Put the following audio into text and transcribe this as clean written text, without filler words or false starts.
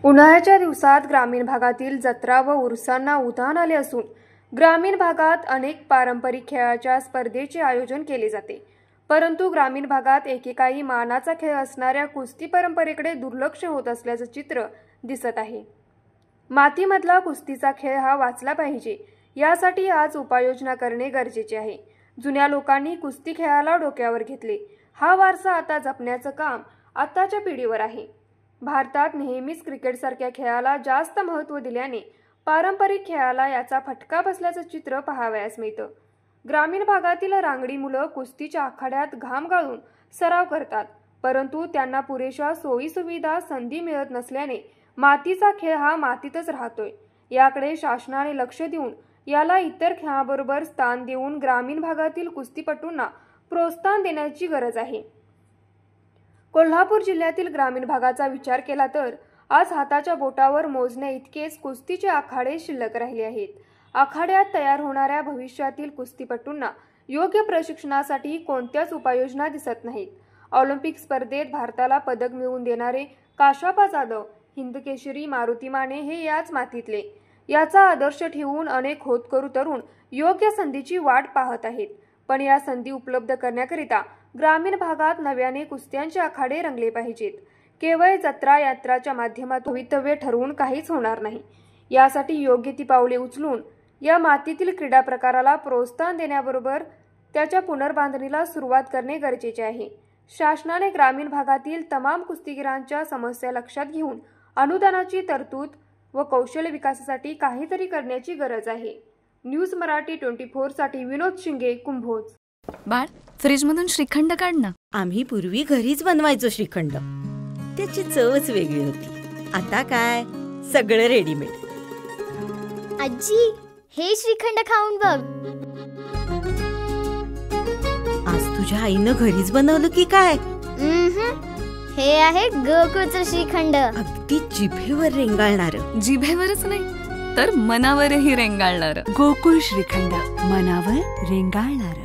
उन्हाळ्याच्या दिवसात ग्रामीण भागातील जत्रा व उरुसांना उधाण आले असून ग्रामीण भागात अनेक पारंपरिक खेळाच्या स्पर्धेचे आयोजन केले जाते। परंतु ग्रामीण भागात एकेकाळी मानाचा खेळ असणाऱ्या कुस्ती परंपरेकडे दुर्लक्ष होत असल्याचे चित्र दिसत आहे। मातीमधला कुस्तीचा खेळ हा वाचला पाहिजे, यासाठी आज उपाययोजना करणे गरजेचे आहे। जुन्या लोकांनी कुस्ती खेळाला डोक्यावर घेतले, हा वारसा आता जपण्याचं काम आताच्या पिढीवर आहे। भारतात नेहमीच क्रिकेटसारख्या खेळाला जास्त महत्त्व दिल्याने पारंपरिक खेळाला याचा फटका बसल्याचं चित्र पाहावयास मिळतं। ग्रामीण भागातील रांगडी मुलं कुस्तीच्या आखाड्यात घाम गाळून सराव करतात, परंतु त्यांना पुरेशा सोयीसुविधा संधी मिळत नसल्याने मातीचा खेळ हा मातीतच राहतोय। याकडे शासनाने लक्ष देऊन याला इतर खेळाबरोबर स्थान देऊन ग्रामीण भागातील कुस्तीपटूंना प्रोत्साहन देण्याची गरज आहे। कोल्हापूर जिल्ह्यातील ग्रामीण भागाचा विचार केला तर आज हाताच्या बोटावर मोजण्या इतकेच कुस्तीचे आखाडे शिल्लक राहिले आहेत। आखाड्यात तयार होणाऱ्या भविष्यातील कुस्तीपटूंना योग्य प्रशिक्षणासाठी कोणत्याच उपाययोजना दिसत नाहीत। ऑलिम्पिक स्पर्धेत भारताला पदक मिळवून देणारे काशापा जाधव, हिंदकेसरी मारुती माने हे याच मातीतले। याचा आदर्श ठेवून अनेक होतकरू तरुण योग्य संधीची वाट पाहत आहेत, पण या संधी उपलब्ध करण्याकरिता ग्रामीण भागात नव्याने कुस्त्यांचे आखाडे रंगले पाहिजेत। केवळ जत्रा यात्राच्या माध्यमातून भवितव्य ठरवून काहीच होणार नाही। यासाठी योग्य ती पावले उचलून या मातीतील क्रीडा प्रकाराला प्रोत्साहन देण्याबरोबर त्याच्या पुनर्बांधणीला सुरुवात करणे गरजेचे आहे। शासनाने ग्रामीण भागातील तमाम कुस्तीगीरांच्या समस्या लक्षात घेऊन अनुदानाची तरतूद व कौशल्य विकासासाठी काहीतरी करण्याची गरज आहे। न्यूज मराठी 24 साठी विनोद शिंगे, कुंभोज। बाळ, फ्रीज मधून श्रीखंड काढ ना। आम्ही पूर्वी घरीच बनवायचो श्रीखंड, त्याची चवच वेगळी होती। आता काय सगळं रेडीमेड। आजी, हे श्रीखंड खाऊन बघ। आज तुझ्या आईनं घरीच बनवलं की काय? हे आहे गोकुळचं श्रीखंड। अगदी जिभेवर रेंगाळणार। जिभेवरच नाही तर मनावरही रेंगाळणार। गोकुळ श्रीखंड, मनावर रेंगाळणार।